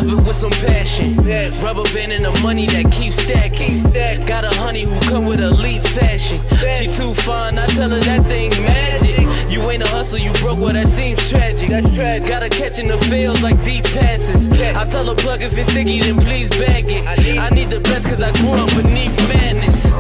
love it with some passion. Rubber band and the money that keeps stacking. Got a honey who come with elite fashion. She too fine, I tell her that thing magic. You ain't a hustler, you broke, well that seems tragic. Gotta catch in the field like deep passes. I tell her plug if it's sticky, then please bag it. I need the best cause I grew up beneath madness.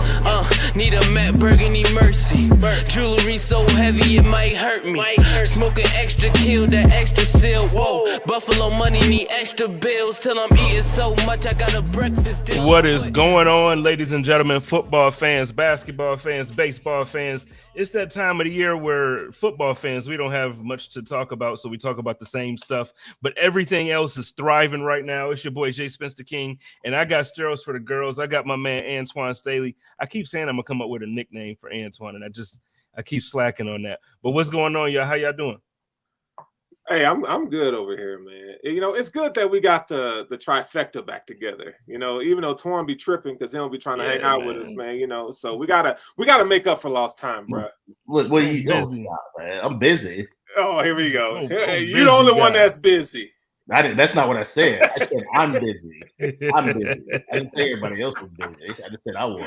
Need a Matt Burgundy Mercy. Jewelry so heavy it might hurt me. Smoking extra kill, that extra seal. Whoa, Buffalo money need extra bills till I'm eating so much I got a breakfast deal. What is going on, ladies and gentlemen, football fans, basketball fans, baseball fans? It's that time of the year where football fans, we don't have much to talk about, so we talk about the same stuff, but everything else is thriving right now. It's your boy, Jay Spencer King, and I got steroids for the girls. I got my man, Antoine Staley. I keep saying I'm going to come up with a nickname for Antoine, and I keep slacking on that. But what's going on, y'all? How y'all doing? Hey, I'm good over here, man. You know, it's good that we got the trifecta back together. You know, even though Torn be tripping because he don't be trying to hang out with us, man. You know, so we gotta make up for lost time, bro. What you don't stop, man? I'm busy. Oh, here we go. Hey, you're the only one that's busy. That's not what I said. I said I'm busy. I'm busy. I didn't say everybody else was busy. I just said I was.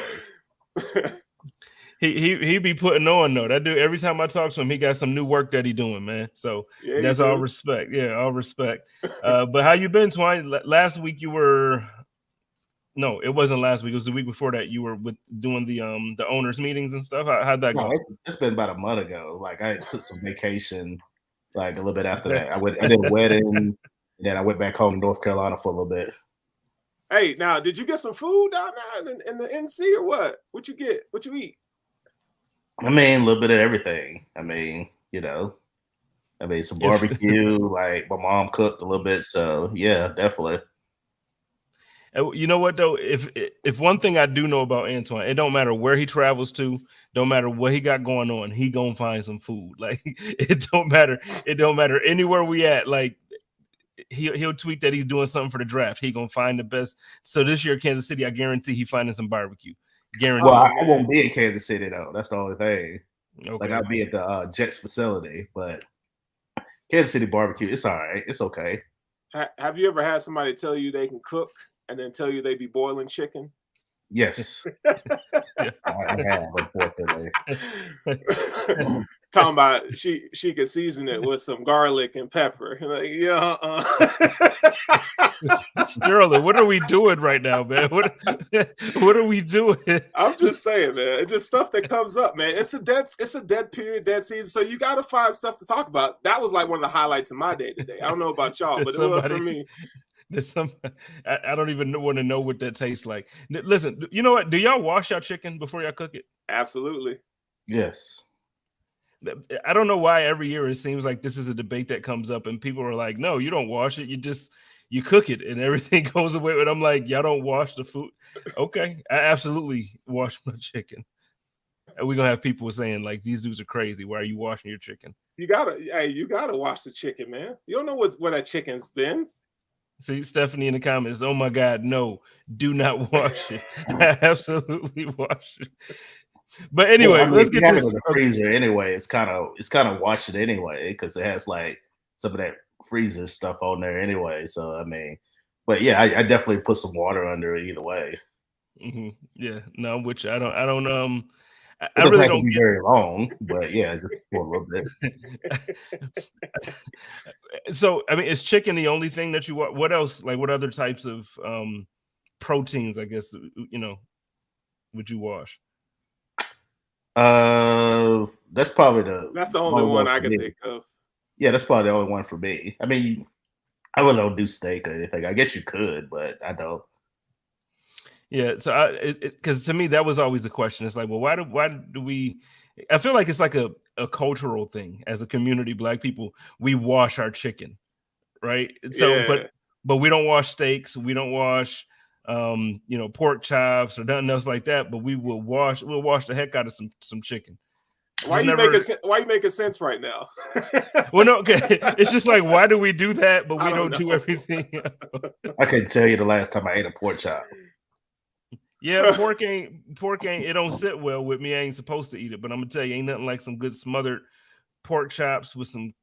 He be putting on though. That dude, every time I talk to him, he got some new work that he doing, man. So that's all respect. Yeah, all respect. But how you been, Twine? Last week you were. No, it wasn't last week. It was the week before that. You were doing the owners meetings and stuff. How'd that go? It's been about a month ago. Like I took some vacation, like a little bit after that. I did a wedding, and then I went back home to North Carolina for a little bit. Hey, now did you get some food down there in the NC or what? What you get? What you eat? I mean, a little bit of everything. I mean, some barbecue. Like my mom cooked a little bit, so yeah, definitely. You know what though? If one thing I do know about Antoine, it don't matter where he travels to, don't matter what he got going on, he gonna find some food. Like it don't matter. It don't matter anywhere we at. Like he'll tweet that he's doing something for the draft. He gonna find the best. So this year, Kansas City, I guarantee he finding some barbecue. Guaranteed. Well, I won't be in Kansas City though. That's the only thing. Okay. Like I'll be at the Jets facility, but Kansas City barbecue, it's all right. It's okay. Have you ever had somebody tell you they can cook and then tell you they be boiling chicken? Yes. I have, unfortunately. Talking about she could season it with some garlic and pepper. Like, Sterling, what are we doing right now, man? What are we doing? I'm just saying, man. It's just stuff that comes up, man. It's a dead period, dead season. So you got to find stuff to talk about. That was like one of the highlights of my day today. I don't know about y'all, but it was for me. I don't even want to know what that tastes like. Listen, you know what? Do y'all wash your chicken before y'all cook it? Absolutely. Yes. I don't know why every year it seems like this is a debate that comes up and people are like, no, you don't wash it. You cook it and everything goes away. And I'm like, y'all don't wash the food. Okay. I absolutely wash my chicken. And we're going to have people saying like, these dudes are crazy. Why are you washing your chicken? You gotta wash the chicken, man. You don't know where that chicken's been. See, Stephanie in the comments, oh my God, no, do not wash it. Absolutely wash it. But anyway, let's get to the freezer anyway. It's kind of wash it anyway because it has like some of that freezer stuff on there anyway. So I mean, but yeah, I definitely put some water under it either way. Mm-hmm. Yeah, no, which I don't I really don't be very long, but yeah, just for a little bit. So I mean, is chicken the only thing that you want? What else? Like, what other types of proteins? I guess would you wash? That's probably that's the only one I can think of. Yeah, that's probably the only one for me. I mean, I really don't do steak or anything. I guess you could, but I don't. Yeah, so because to me that was always the question. It's like, well, why do we? I feel like it's like a cultural thing as a community. Black people, we wash our chicken, right? So, yeah. but we don't wash steaks. We don't wash, pork chops or nothing else like that. But we'll wash the heck out of some chicken. Why you making sense right now? Well, no, okay. It's just like, why do we do that, but we don't do everything? I couldn't tell you the last time I ate a pork chop. Yeah, pork ain't. It don't sit well with me. I ain't supposed to eat it, but I'm gonna tell you, ain't nothing like some good smothered pork chops with some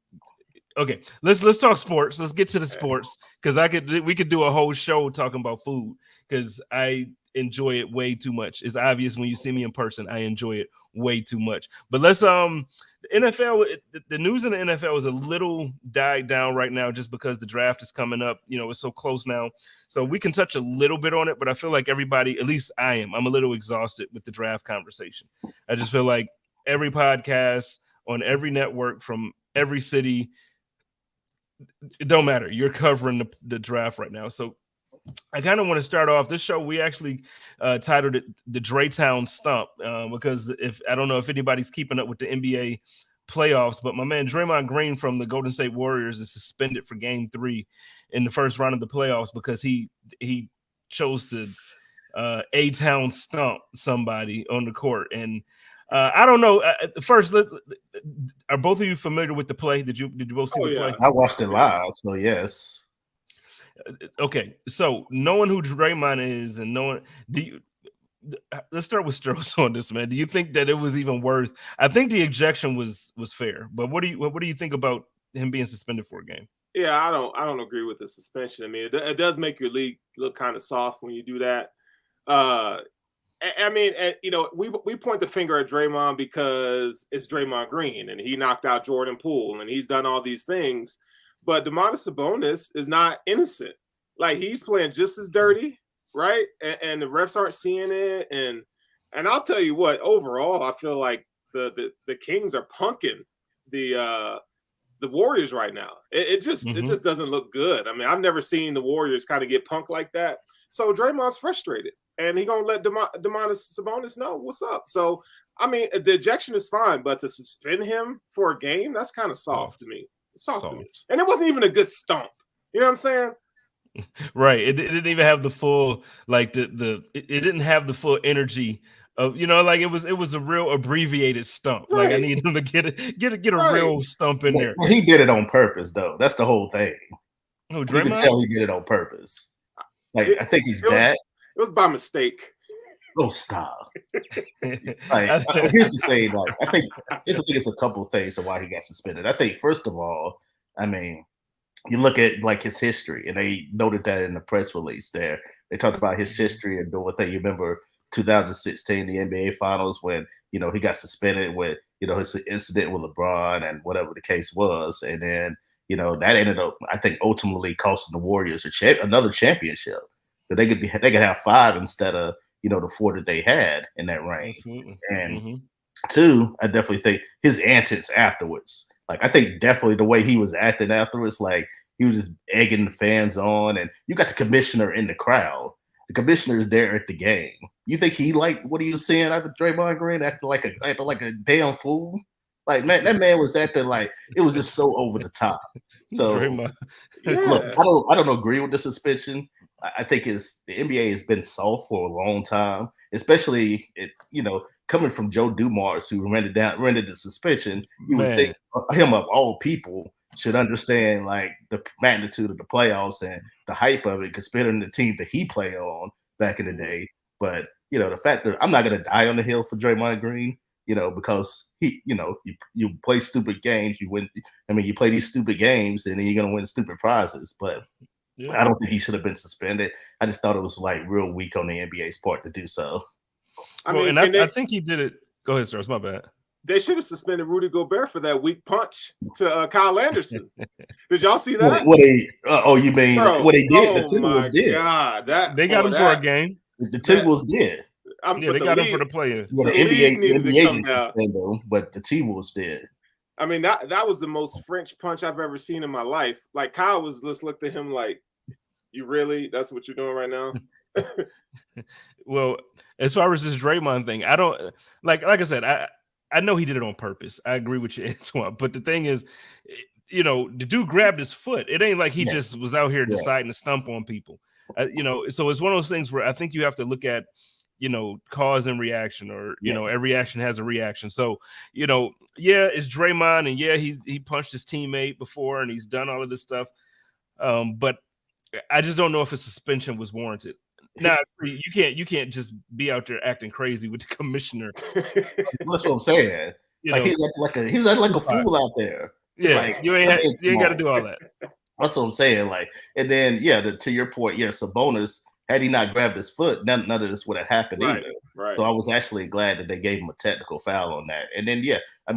Okay, let's talk sports. Let's get to the sports because we could do a whole show talking about food because I enjoy it way too much. It's obvious when you see me in person, I enjoy it way too much. But let's the NFL, the news in the NFL is a little died down right now just because the draft is coming up. You know, it's so close now, so we can touch a little bit on it. But I feel like everybody, at least I'm a little exhausted with the draft conversation. I just feel like every podcast on every network from every city. It don't matter. You're covering the draft right now. So I kind of want to start off this show. We actually titled it the Dray Stomp because I don't know if anybody's keeping up with the NBA playoffs, but my man Draymond Green from the Golden State Warriors is suspended for Game 3 in the first round of the playoffs because he chose to A-Town stomp somebody on the court. And I don't know. First, are both of you familiar with the play? Did you both see the play? I watched it live, so yes. Okay, so knowing who Draymond is and knowing, let's start with Strohs on this, man. Do you think that it was even worth? I think the ejection was fair, but what do you think about him being suspended for a game? Yeah, I don't agree with the suspension. I mean, it does make your league look kind of soft when you do that. I mean, you know, we point the finger at Draymond because it's Draymond Green and he knocked out Jordan Poole and he's done all these things. But Domantas Sabonis is not innocent. Like, he's playing just as dirty, right? And the refs aren't seeing it. And I'll tell you what, overall, I feel like the Kings are punking the Warriors right now. It just doesn't look good. I mean, I've never seen the Warriors kind of get punked like that. So Draymond's frustrated. And he's going to let Domantas Sabonis know what's up. So, I mean, the ejection is fine, but to suspend him for a game, that's kind of soft to me. Soft to me. And it wasn't even a good stomp. You know what I'm saying? Right. It didn't even have the full, like, it didn't have the full energy of, you know, like it was a real abbreviated stump. Right. Like, I need him to get a real stump in there. Well, he did it on purpose, though. That's the whole thing. Oh, Draymond? You can tell he did it on purpose. Like, I think he's that. It was by mistake. Oh, stop. Like, here's the thing. Like, I think it's a couple of things of why he got suspended. I think, first of all, I mean, you look at like his history, and they noted that in the press release there. They talked about his history and doing things. You remember 2016, the NBA Finals, when, you know, he got suspended with, you know, his incident with LeBron and whatever the case was. And then, you know, that ended up, I think, ultimately costing the Warriors another championship. That they could have 5 instead of, you know, the 4 that they had in that range. Absolutely. And 2, I definitely think his antics afterwards. Like, I think definitely the way he was acting afterwards, like he was just egging the fans on, and you got the commissioner in the crowd. The commissioner is there at the game. You think he liked what he was seeing after Draymond Green acting like a damn fool? Like, man, that man was acting like it was just so over the top. So look, I don't agree with the suspension. I think the NBA has been soft for a long time, especially you know, coming from Joe Dumars, who rendered the suspension. You would think him, of all people, should understand like the magnitude of the playoffs and the hype of it, considering the team that he played on back in the day. But, you know, the fact that I'm not going to die on the hill for Draymond Green, you know, because he, you know, you play stupid games, you win. I mean, you play these stupid games, and then you're going to win stupid prizes. But I don't think he should have been suspended. I just thought it was like real weak on the NBA's part to do so. I think he did it. Go ahead, sir. It's my bad. They should have suspended Rudy Gobert for that weak punch to Kyle Anderson. Did y'all see that? You mean what they did? The Timberwolves did. God, they got him for a game. The Timberwolves did. They got him for the player. Well, the NBA didn't suspend them, but the Timberwolves did. I mean, that was the most French punch I've ever seen in my life. Like, Kyle was just looked at him like, "You really? That's what you're doing right now?" Well, as far as this Draymond thing, I don't like I said, I know he did it on purpose. I agree with you, Antoine. But the thing is, you know, the dude grabbed his foot. It ain't like he just was out here deciding to stomp on people. You know, so it's one of those things where I think you have to look at, you know, cause and reaction, or, you know, every action has a reaction. So, you know, it's Draymond, and he punched his teammate before, and he's done all of this stuff. But I just don't know if a suspension was warranted. Now, you can't just be out there acting crazy with the commissioner. That's what I'm saying. Like, he's like a fool out there. Yeah, Like, you ain't got to do all that. That's what I'm saying. Like, and then to your point, Sabonis, had he not grabbed his foot, none of this would have happened either. Right. So I was actually glad that they gave him a technical foul on that. And then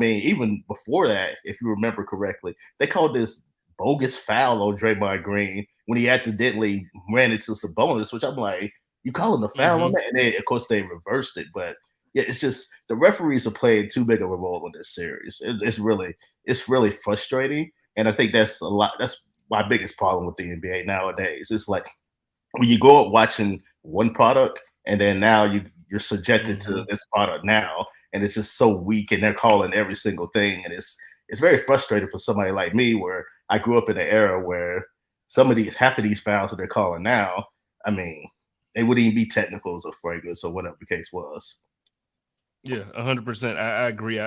even before that, if you remember correctly, they called this bogus foul on Draymond Green when he accidentally ran into Sabonis, which I'm like, you calling the foul on that? And then of course they reversed it, but yeah, it's just the referees are playing too big of a role in this series. It's really frustrating, and I think that's a lot. That's my biggest problem with the NBA nowadays. It's like when you grow up watching one product, and then now you're subjected to this product now, and it's just so weak, and they're calling every single thing, and it's very frustrating for somebody like me, where I grew up in an era where half of these fouls that they're calling now, I mean, they wouldn't even be technicals or fragrance or whatever the case was. Yeah, 100%. I agree.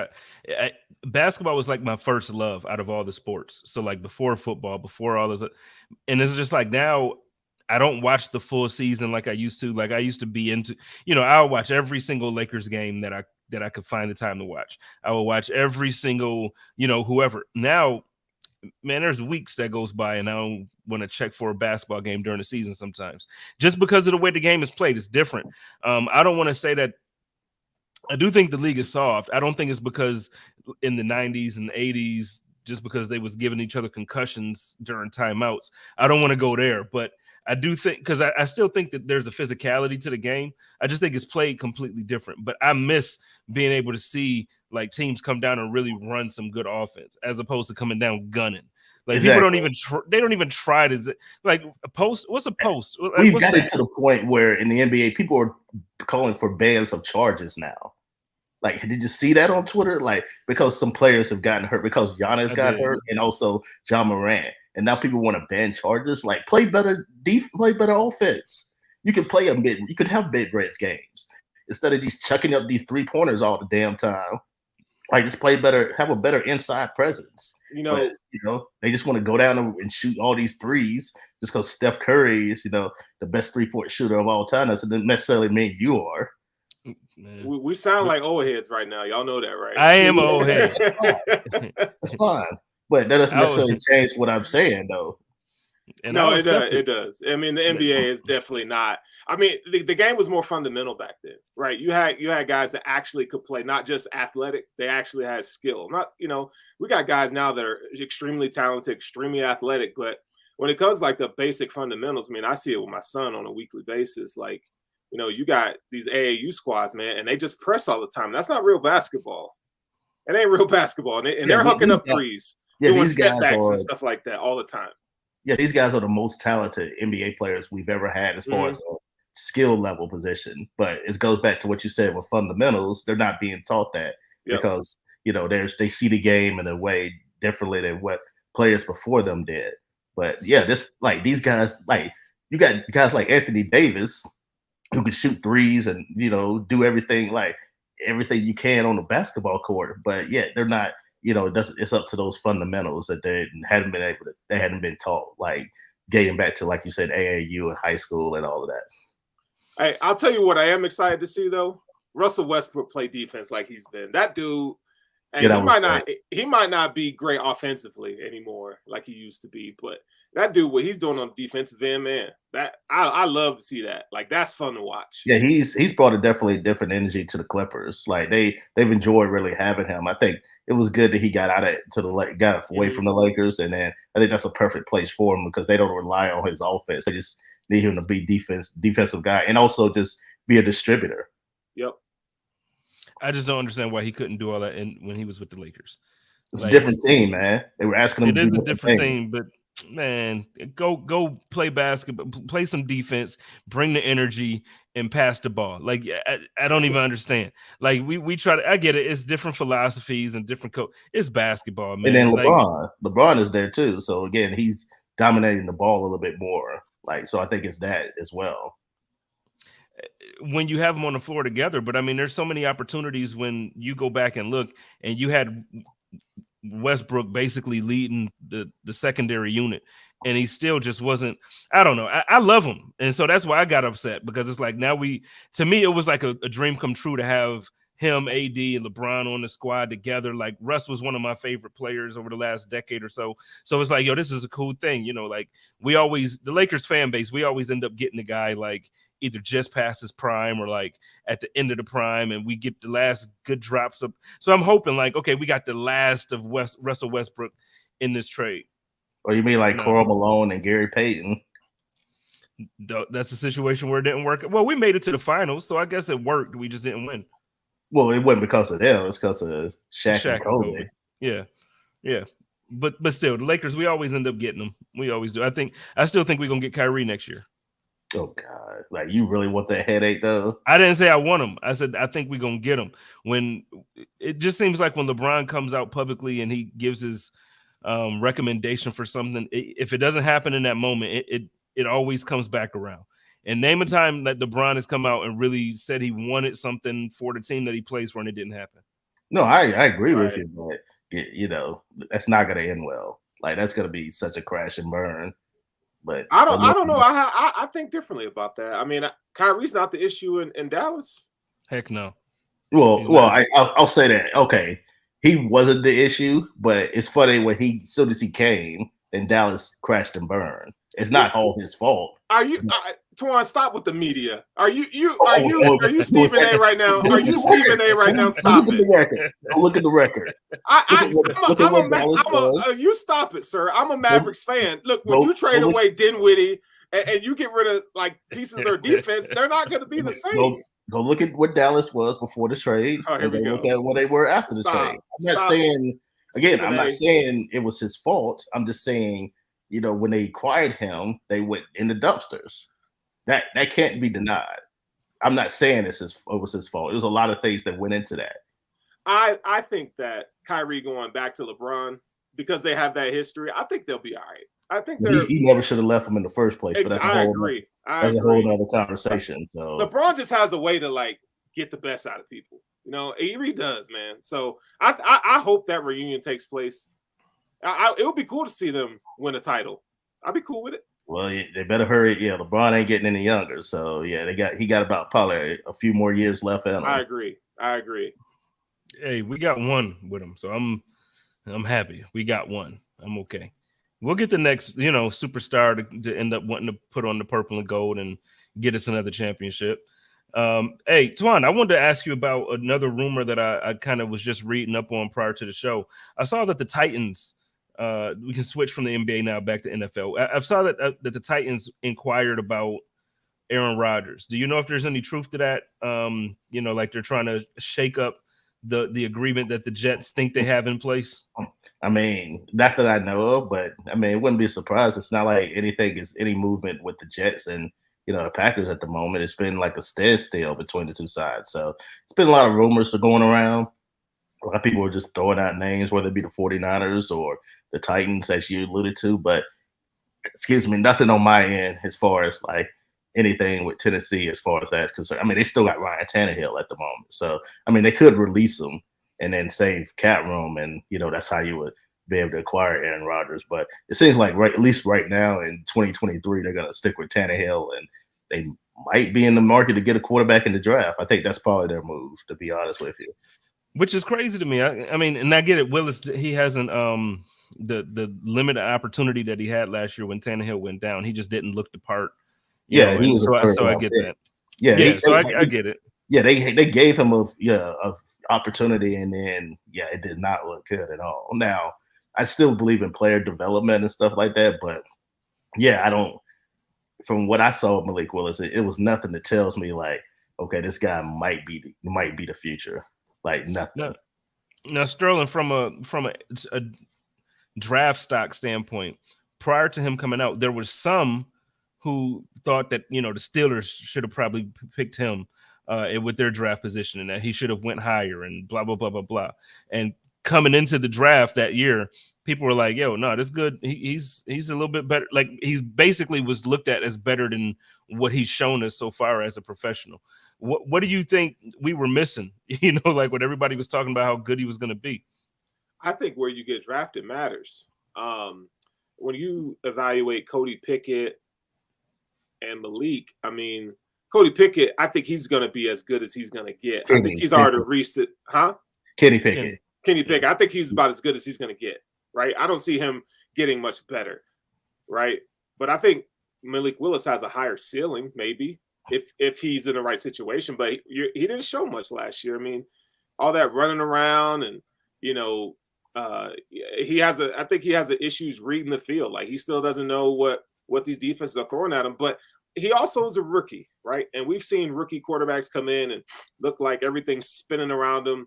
Basketball was like my first love out of all the sports. So like before football, before all this, and it's just like now I don't watch the full season like I used to. Like I used to be into, I'll watch every single Lakers game that I could find the time to watch. I will watch every single, whoever. Now, man, there's weeks that goes by and I don't want to check for a basketball game during the season sometimes, just because of the way the game is played. It's different. I don't want to say that. I do think the league is soft. I don't think it's because in the 90s and 80s, just because they was giving each other concussions during timeouts. I don't want to go there, but I do think, because I still think that there's a physicality to the game. I just think it's played completely different. But I miss being able to see like teams come down and really run some good offense, as opposed to coming down gunning. Like people don't even try to like a post. What's a post? We've got it to the point where in the NBA, people are calling for bans of charges now. Like, did you see that on Twitter? Like, because some players have gotten hurt, because Giannis got hurt, and also John Morant, and now people want to ban charges. Like, play better offense. You can you could have mid-range games instead of these chucking up these 3-pointers all the damn time. Like, just play better, have a better inside presence. But, they just want to go down and shoot all these threes just because Steph Curry is, the best 3-point shooter of all time. That doesn't necessarily mean you are. We sound like old heads right now. Y'all know that, right? I am old head. That's fine. But that doesn't necessarily change what I'm saying, though. No, it does. It does. I mean, the NBA is definitely not. I mean, the game was more fundamental back then, right? You had guys that actually could play, not just athletic. They actually had skill. Not, we got guys now that are extremely talented, extremely athletic, but when it comes like the basic fundamentals, I mean, I see it with my son on a weekly basis. Like, you got these AAU squads, man, and they just press all the time. That's not real basketball. It ain't real basketball. And they're hooking up threes, doing step backs and stuff like that all the time. Yeah, these guys are the most talented NBA players we've ever had as far as a skill level position. But it goes back to what you said with fundamentals. They're not being taught that because, they see the game in a way differently than what players before them did. But yeah, these guys, like you got guys like Anthony Davis, who can shoot threes and, do everything you can on the basketball court. But yeah, they're not, it's up to those fundamentals that they hadn't been taught, like getting back to, like you said, AAU and high school and all of that. Hey, I'll tell you what I am excited to see though. Russell Westbrook play defense like he's been. That dude, and he might not be great offensively anymore like he used to be, but that dude, what he's doing on the defensive end, man, that I love to see that. Like, that's fun to watch. Yeah, he's brought a definitely different energy to the Clippers. Like they've enjoyed really having him. I think it was good that he got away from the Lakers, and then I think that's a perfect place for him because they don't rely on his offense. They just need him to be defensive guy, and also just be a distributor. Yep. I just don't understand why he couldn't do all that when he was with the Lakers. It's a different team, man. They were asking him. It is a different team, but man, go play basketball, play some defense, bring the energy, and pass the ball. Like I don't even understand. Like we try to. I get it. It's different philosophies and different It's basketball, man. And then LeBron is there too. So again, he's dominating the ball a little bit more. Like, so I think it's that as well. When you have them on the floor together, but I mean, there's so many opportunities when you go back and look, and you had Westbrook basically leading the secondary unit, and he still just wasn't. I don't know. I love him, and so that's why I got upset, because it's like now to me it was like a dream come true to have him, AD, and LeBron on the squad together. Like Russ was one of my favorite players over the last decade or so. So it's like, yo, this is a cool thing. You know, like the Lakers fan base, we always end up getting a guy like either just past his prime or like at the end of the prime, and we get the last good drops up. So I'm hoping like, okay, we got the last of Russell Westbrook in this trade. Or you mean like Karl Malone and Gary Payton? That's a situation where it didn't work. Well, we made it to the finals, so I guess it worked. We just didn't win. Well, it wasn't because of them. It's because of Shaq and Kobe. Yeah. But still, the Lakers, we always end up getting them. We always do. I still think we're going to get Kyrie next year. Oh, God. Like, you really want that headache, though? I didn't say I want him. I said I think we're going to get him. When it just seems like when LeBron comes out publicly and he gives his recommendation for something, if it doesn't happen in that moment, it always comes back around. And name a time that LeBron has come out and really said he wanted something for the team that he plays for, and it didn't happen. No, I agree with you, but you know, that's not going to end well. Like, that's going to be such a crash and burn. But I don't know. I think differently about that. I mean, Kyrie's not the issue in Dallas. Heck no. Well, I'll say that. Okay, he wasn't the issue, but it's funny when as soon as he came, and Dallas crashed and burned. It's not all his fault. Are you, Twan? Stop with the media. Are you Stephen A. right now? Are you Stephen A. right now? Stop it. Look at the record. You stop it, sir. I'm a Mavericks fan. Look, when you trade away Dinwiddie and you get rid of like pieces of their defense, they're not going to be the same. Go look at what Dallas was before the trade, and then look at what they were after the trade. I'm not saying it was his fault. I'm just saying, you know, when they acquired him, they went in the dumpsters. That can't be denied. I'm not saying it was his fault. It was a lot of things that went into that. I think that Kyrie going back to LeBron, because they have that history, I think they'll be all right. I think he never should have left him in the first place. But that's a whole other conversation. So LeBron just has a way to like get the best out of people. You know, he really does, man. So I hope that reunion takes place. It would be cool to see them win a title. I'd be cool with it. Well, they better hurry. Yeah, LeBron ain't getting any younger, so yeah, he got about probably a few more years left in him. I agree. Hey, we got one with him, so I'm happy. We got one. I'm okay. We'll get the next, superstar to end up wanting to put on the purple and gold and get us another championship. Hey, Twan, I wanted to ask you about another rumor that I kind of was just reading up on prior to the show. I saw that the Titans, we can switch from the NBA now back to NFL. I saw that the Titans inquired about Aaron Rodgers. Do you know if there's any truth to that? Like they're trying to shake up the agreement that the Jets think they have in place? I mean, not that I know of, but I mean, it wouldn't be a surprise. It's not like any movement with the Jets and the Packers at the moment. It's been like a standstill between the two sides. So it's been a lot of rumors going around. A lot of people are just throwing out names, whether it be the 49ers or the Titans, as you alluded to. But, nothing on my end as far as like anything with Tennessee as far as that's concerned. I mean, they still got Ryan Tannehill at the moment. So, I mean, they could release him and then save cap room. And, that's how you would be able to acquire Aaron Rodgers. But it seems like at least right now in 2023, they're going to stick with Tannehill, and they might be in the market to get a quarterback in the draft. I think that's probably their move, to be honest with you. Which is crazy to me. I mean, and I get it. Willis, he hasn't the limited opportunity that he had last year when Tannehill went down. He just didn't look the part. He was. So I get that. I get it. Yeah, they gave him a opportunity, and then it did not look good at all. Now, I still believe in player development and stuff like that, but I don't. From what I saw of Malik Willis, it was nothing that tells me like, okay, this guy might be the future. Like nothing. Now, Sterling, from a draft stock standpoint, prior to him coming out, there was some who thought that the Steelers should have probably picked him with their draft position, and that he should have went higher, and blah blah blah blah blah. And coming into the draft that year, people were like, "Yo, no, that's good. He's a little bit better. Like he's basically was looked at as better than what he's shown us so far as a professional." What do you think we were missing? Like what everybody was talking about how good he was going to be. I think where you get drafted matters. When you evaluate Cody Pickett and Malik, I mean, Cody Pickett, I think he's going to be as good as he's going to get. I think he's already reached it. Huh? Kenny Pickett. Kenny Pickett. I think he's about as good as he's going to get, right? I don't see him getting much better, right? But I think Malik Willis has a higher ceiling, maybe, if he's in the right situation. But he didn't show much last year. I mean, all that running around and, I think he has issues reading the field. Like, he still doesn't know what these defenses are throwing at him. But he also is a rookie, right? And we've seen rookie quarterbacks come in and look like everything's spinning around them.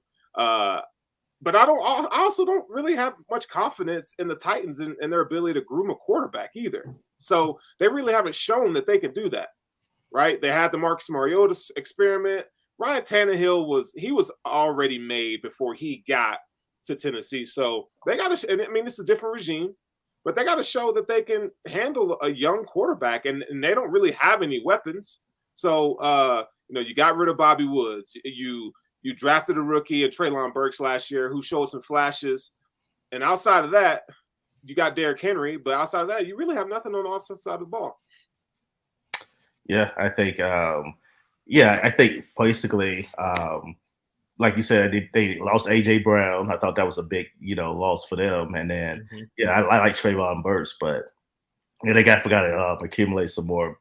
But I also don't really have much confidence in the Titans and their ability to groom a quarterback either. So they really haven't shown that they can do that, right? They had the Marcus Mariota experiment. Ryan Tannehill was already made before he got to Tennessee. So they got to, and I mean, this is a different regime, but they got to show that they can handle a young quarterback, and they don't really have any weapons. So, you got rid of Bobby Woods. You drafted a rookie, Treylon Burks last year, who showed some flashes. And outside of that, you got Derrick Henry. But outside of that, you really have nothing on the offensive side of the ball. Yeah, I think basically, like you said, they lost A.J. Brown. I thought that was a big, loss for them. And then, I like Treylon Burks, but they got to accumulate some more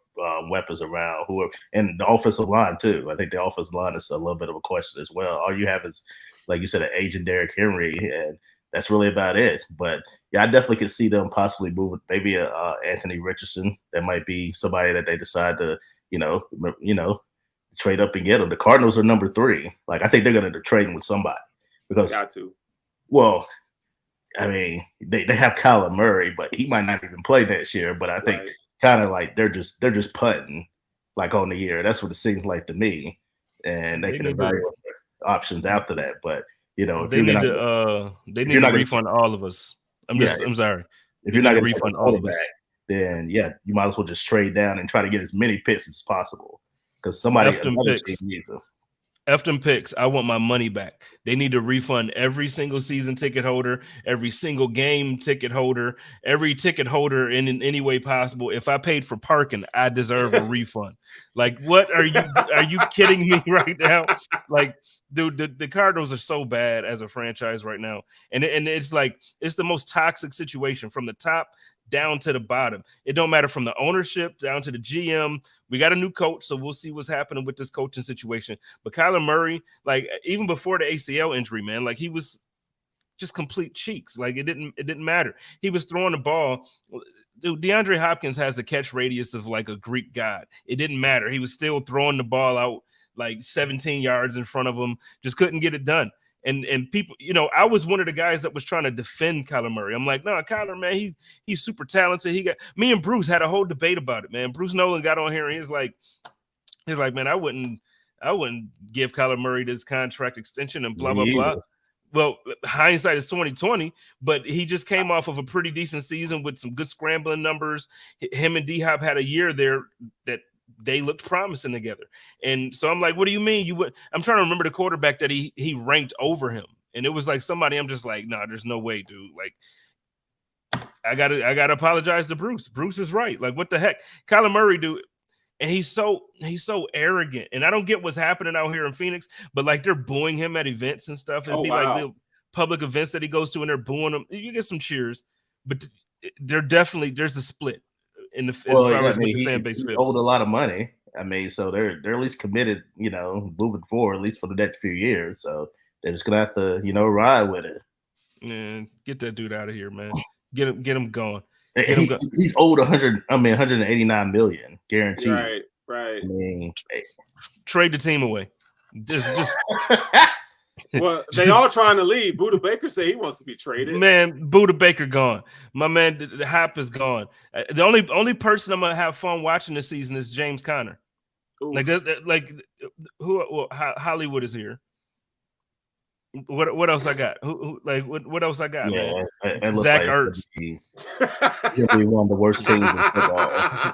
weapons around and the offensive line too. I think the offensive line is a little bit of a question as well. All you have is, like you said, an aging Derrick Henry, and that's really about it. But yeah, I definitely could see them possibly moving maybe Anthony Richardson. That might be somebody that they decide to, trade up and get them. The Cardinals are number 3. Like, I think they're going to trade him with somebody because got to. Well, I mean, they have Kyler Murray, but he might not even play next year. But I think kind of like they're just punting like on the year. That's what it seems like to me. And they can evaluate options after that. But they need to refund all of us. I'm sorry. If you're not going to refund all of us, then you might as well just trade down and try to get as many picks as possible. Because somebody needs them. F them picks. I want my money back. They need to refund every single season ticket holder, every single game ticket holder, every ticket holder in any way possible. If I paid for parking, I deserve a refund. Like, what are you kidding me right now? Like, dude, the Cardinals are so bad as a franchise right now. And it's like, it's the most toxic situation from the top down to the bottom. It don't matter from the ownership down to the GM. We got a new coach, so we'll see what's happening with this coaching situation. But Kyler Murray, like, even before the ACL injury, man, like, he was just complete cheeks. Like, it didn't matter. He was throwing the ball. Dude, DeAndre Hopkins has a catch radius of like a Greek god. It didn't matter. He was still throwing the ball out like 17 yards in front of him. Just couldn't get it done. And people, I was one of the guys that was trying to defend Kyler Murray. I'm like, no, Kyler, man, he's super talented. Me and Bruce had a whole debate about it, man. Bruce Nolan got on here and he's like, man, I wouldn't give Kyler Murray this contract extension and blah, blah, blah. Well, hindsight is 2020, but he just came off of a pretty decent season with some good scrambling numbers. Him and D-Hop had a year there that they looked promising together. And so I'm like, what do you mean? I'm trying to remember the quarterback that he ranked over him. And it was like somebody, I'm just like, nah, there's no way, dude. Like, I gotta apologize to Bruce. Bruce is right. Like, what the heck? Kyler Murray, dude. And he's so arrogant. And I don't get what's happening out here in Phoenix, but like, they're booing him at events and stuff. It'd be like the public events that he goes to and they're booing him. You get some cheers, but there's a split. The fan base. He owed a lot of money. I mean, so they're at least committed, moving forward, at least for the next few years. So they're just gonna have to, ride with it. Man, get that dude out of here, man. Get him going. He's owed 189 million guaranteed. Right. I mean, trade the team away. Just well, they all trying to leave. Buda Baker said he wants to be traded. Man, Buda Baker gone. My man, the hype is gone. The only person I'm gonna have fun watching this season is James Conner. Oof. Hollywood is here. What else I got? What else I got? Yeah, man? Zach Ertz. He'll be one of the worst teams in football.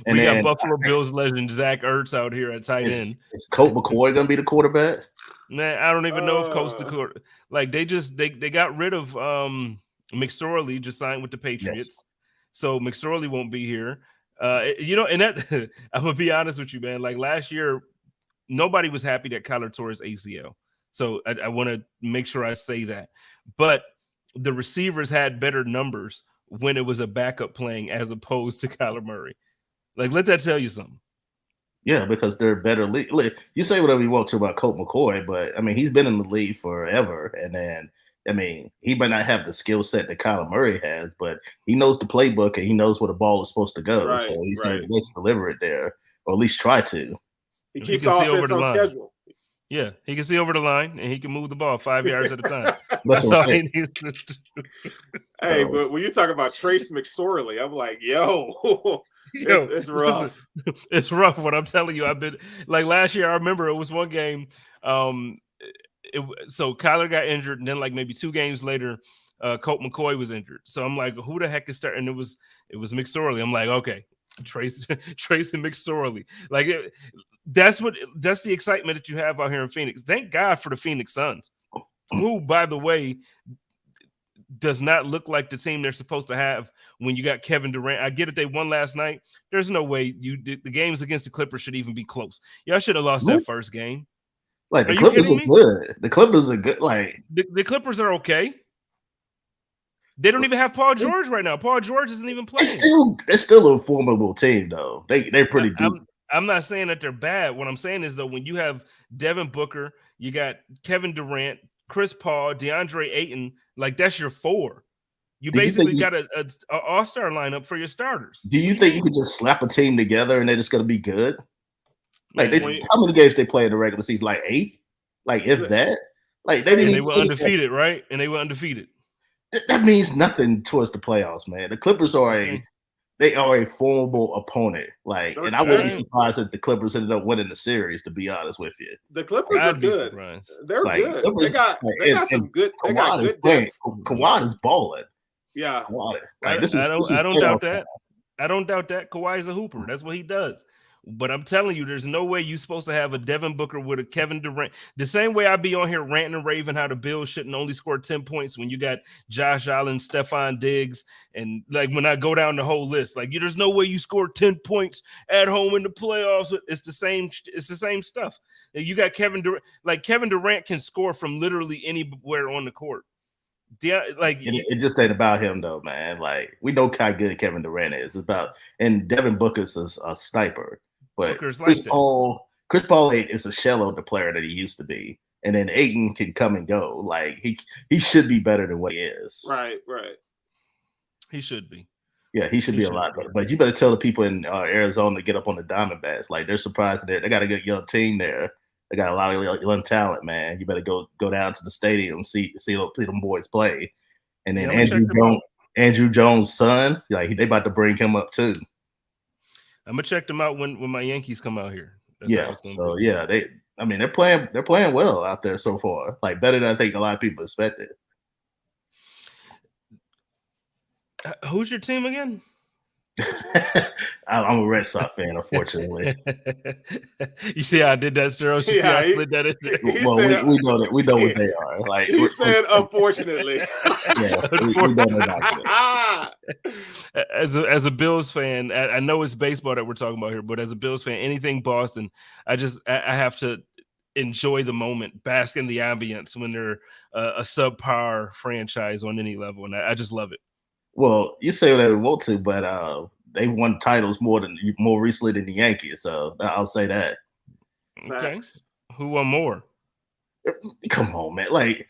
We got Buffalo Bills legend Zach Ertz out here at tight end. Is Colt McCoy gonna be the quarterback? Man, I don't even know if Colt's the quarterback. Like, they got rid of McSorley, just signed with the Patriots, so McSorley won't be here. And that I'm gonna be honest with you, man. Like last year, nobody was happy that Kyler tore his ACL. So I want to make sure I say that. But the receivers had better numbers when it was a backup playing as opposed to Kyler Murray. Like, let that tell you something. Yeah, because they're better. You say whatever you want to about Colt McCoy, but I mean, he's been in the league forever. And then, I mean, he might not have the skill set that Kyler Murray has, but he knows the playbook and he knows where the ball is supposed to go. Right, so he's right. going to deliver it there, or at least try to. He keeps offense on schedule. Yeah, he can see over the line and he can move the ball 5 yards at a time. That's all he needs to do. Hey, but when you talk about Trace McSorley, I'm like, yo, it's rough. It's rough. What I'm telling you, I've been like last year. I remember it was one game. So Kyler got injured, and then like maybe 2 games later, Colt McCoy was injured. So I'm like, who the heck is starting? And it was McSorley. I'm like, okay, Trace and McSorley. Like that's the excitement that you have out here in Phoenix. Thank God for the Phoenix Suns, who, by the way, does not look like the team they're supposed to have when you got Kevin Durant. I get it, they won last night. There's no way the games against the Clippers should even be close. Y'all should have lost that first game. Like the Clippers are good. The Clippers are good. Like the Clippers are okay. They don't even have Paul George right now. Paul George isn't even playing. They're still a formidable team, though. They're pretty deep. I'm not saying that they're bad. What I'm saying is, though, when you have Devin Booker, you got Kevin Durant, Chris Paul, DeAndre Ayton, like that's your 4. You basically got an all-star lineup for your starters. Do you think you could just slap a team together and they're just going to be good? Like, how many games they play in the regular season? Like 8? Like, if that? Like, they were undefeated, right? And they were undefeated. That means nothing towards the playoffs, man. The Clippers are a formidable opponent. Like, and I wouldn't be surprised if the Clippers ended up winning the series, to be honest with you. The Clippers are good. They're good. Clippers, they got some good. They got good depth. Kawhi is balling. Yeah. Kawhi. Like, I don't doubt that. I don't doubt that. Kawhi is a hooper. That's what he does. But I'm telling you, there's no way you're supposed to have a Devin Booker with a Kevin Durant. The same way I be on here ranting and raving how the Bills shouldn't only score 10 points when you got Josh Allen, Stephon Diggs, and like when I go down the whole list, like there's no way you score 10 points at home in the playoffs. It's the same stuff. You got Kevin Durant. Like Kevin Durant can score from literally anywhere on the court. It just ain't about him though, man. Like we know how good Kevin Durant is. It's about, and Devin Booker's a sniper. But Chris Paul is a shell of the player that he used to be, and then Ayton can come and go. Like he should be better than what he is. Right. He should be. Yeah, he should be a lot better. But you better tell the people in Arizona to get up on the Diamondbacks. Like they're surprised that they got a good young team there. They got a lot of young talent, man. You better go down to the stadium and see them boys play. And then Andrew Jones' son, like they about to bring him up too. I'm gonna check them out when my Yankees come out here. They're playing well out there so far. Like better than I think a lot of people expected. Who's your team again? I'm a Red Sox fan, unfortunately. You see how I did that, Sterling? You see how I slid that in there? Well, we know that. We know what they are. Like he said, unfortunately. Yeah, we know that. As a Bills fan, I know it's baseball that we're talking about here, but as a Bills fan, anything Boston, I have to enjoy the moment, bask in the ambience when they're a subpar franchise on any level, and I just love it. Well, you say whatever you want to, but they won titles more recently than the Yankees, so I'll say that. Okay. Facts. Who won more? Come on, man. Like,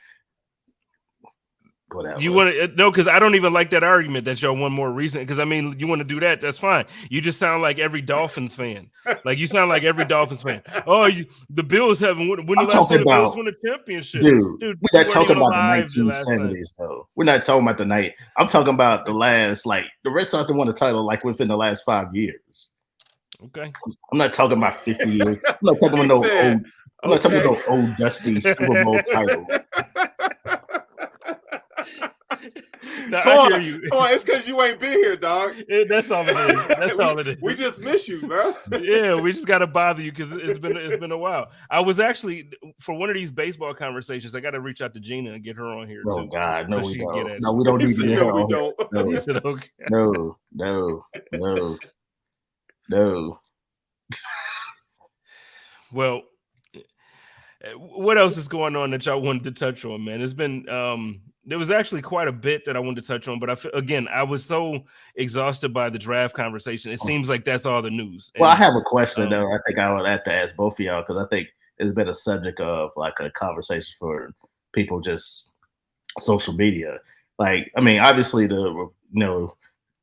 whatever. You want to no? Because I don't even like that argument that y'all won more recent. Because I mean, you want to do that? That's fine. You just sound like every Dolphins fan. Like you sound like every Dolphins fan. Oh, the Bills haven't won. When the last time the Bills won a championship? Dude, we're not talking about the 1970s though. We're not talking about the night. I'm talking about the last. Like the Red Sox won a title like within the last 5 years. Okay. I'm not talking about 50 years. I'm not talking about I'm not talking about no old dusty Super Bowl title. No, I hear you. Come on, it's because you ain't been here, dog. That's all it is. That's all it is. We just miss you, bro. Yeah, we just got to bother you because it's been a while. I was actually for one of these baseball conversations. I got to reach out to Gina and get her on here too. Oh God, no, so we don't. No, we don't need to get her on. No. He said, okay. No. No. Well, what else is going on that y'all wanted to touch on, man? It's been there was actually quite a bit that I wanted to touch on, but I was so exhausted by the draft conversation. It seems like that's all the news. Well, And, I have a question though. I think I would have to ask both of y'all because I think it's been a subject of like a conversation for people just social media. Like, I mean, obviously the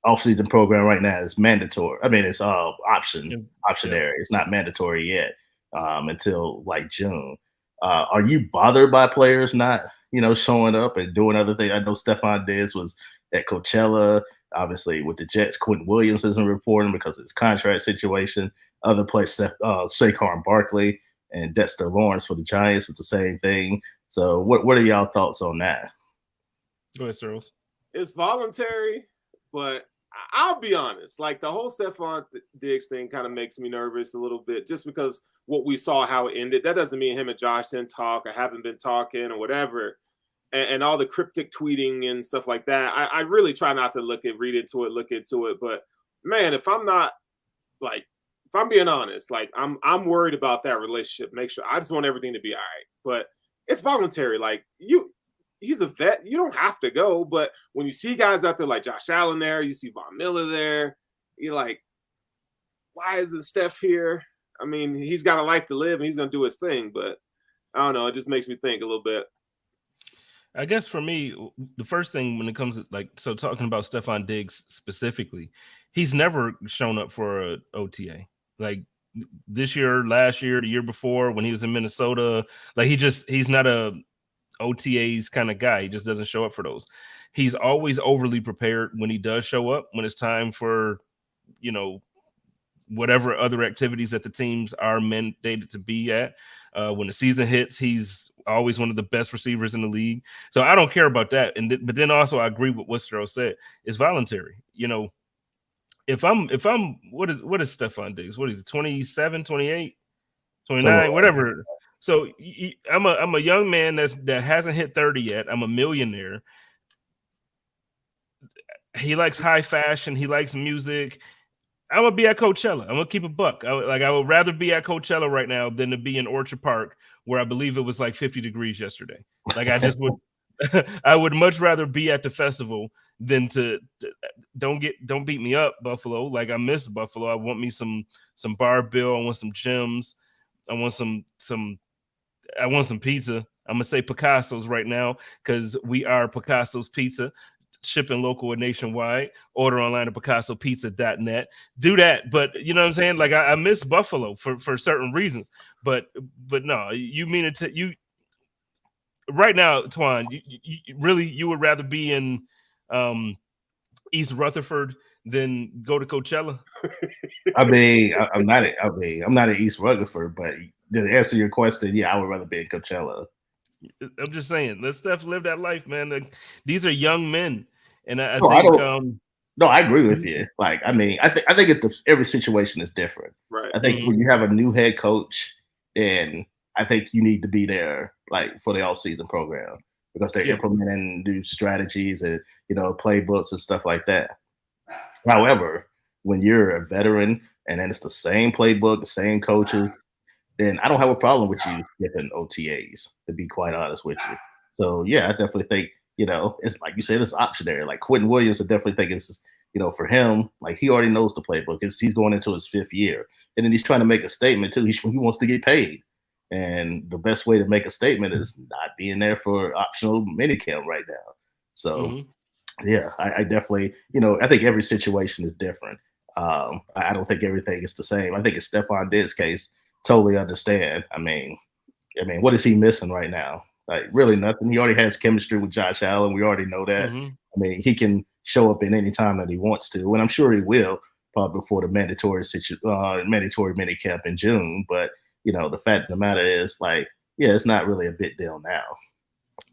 off-season program right now is mandatory. I mean, it's optionary. It's not mandatory yet until like June. Are you bothered by players not showing up and doing other things? I know Stephon Diggs was at Coachella. Obviously, with the Jets, Quentin Williams isn't reporting because of his contract situation. Other places, Saquon Barkley and Dexter Lawrence for the Giants, it's the same thing. So, what are y'all thoughts on that? Go ahead, Cyril. It's voluntary, but I'll be honest. Like the whole Stephon Diggs thing kind of makes me nervous a little bit, just because what we saw how it ended. That doesn't mean him and Josh didn't talk or haven't been talking or whatever. And all the cryptic tweeting and stuff like that. I really try not to look into it. But man, if I'm being honest, like I'm worried about that relationship. Make sure I just want everything to be all right. But it's voluntary. Like he's a vet. You don't have to go. But when you see guys out there like Josh Allen there, you see Von Miller there, you're like, why isn't Steph here? I mean, he's got a life to live and he's gonna do his thing. But I don't know. It just makes me think a little bit. I guess for me, the first thing when it comes to talking about Stephon Diggs specifically, he's never shown up for a OTA. Like this year, last year, the year before when he was in Minnesota, like he's not a OTAs kind of guy. He just doesn't show up for those. He's always overly prepared when he does show up, when it's time for, whatever other activities that the teams are mandated to be at. When the season hits, he's always one of the best receivers in the league. So I don't care about that. But then also I agree with what Sterl said. It's voluntary. If I'm what is Stephon Diggs? What is it? 27, 28, 29, whatever. So I'm a young man that hasn't hit 30 yet. I'm a millionaire. He likes high fashion. He likes music. I'm gonna be at Coachella. I'm gonna keep a buck. I would rather be at Coachella right now than to be in Orchard Park, where I believe it was like 50 degrees yesterday. Like I just would, I would much rather be at the festival than to don't beat me up, Buffalo. Like I miss Buffalo. I want me some bar bill. I want some gems. I want some pizza. I'm gonna say Picasso's right now because we are Picasso's Pizza. Shipping local and nationwide. Order online at PicassoPizza.net. Do that, but you know what I'm saying? Like I miss Buffalo for certain reasons, but no, you mean it to you right now, Twan? You would rather be in East Rutherford than go to Coachella? I mean, I'm not in East Rutherford, but to answer your question, yeah, I would rather be in Coachella. I'm just saying, let Steph live that life, man. Like, these are young men, and I agree with you. Like, I mean, I think every situation is different. Right. I think when you have a new head coach, then I think you need to be there, like for the off-season program, because they're implementing new strategies and playbooks and stuff like that. However, when you're a veteran and then it's the same playbook, the same coaches, then I don't have a problem with you skipping OTAs, to be quite honest with you. So, yeah, I definitely think, it's like you said, it's optionary. Like Quentin Williams, I definitely think it's, for him, like he already knows the playbook. He's going into his 5th year. And then he's trying to make a statement, too. He wants to get paid. And the best way to make a statement is not being there for optional minicamp right now. So, yeah, I definitely, I think every situation is different. I don't think everything is the same. I think in Stephon Diggs' case, totally understand. I mean, what is he missing right now? Like really nothing. He already has chemistry with Josh Allen. We already know that. I mean, he can show up in any time that he wants to, and I'm sure he will, probably before the mandatory minicamp in June. But the fact of the matter is, like, yeah, it's not really a big deal now.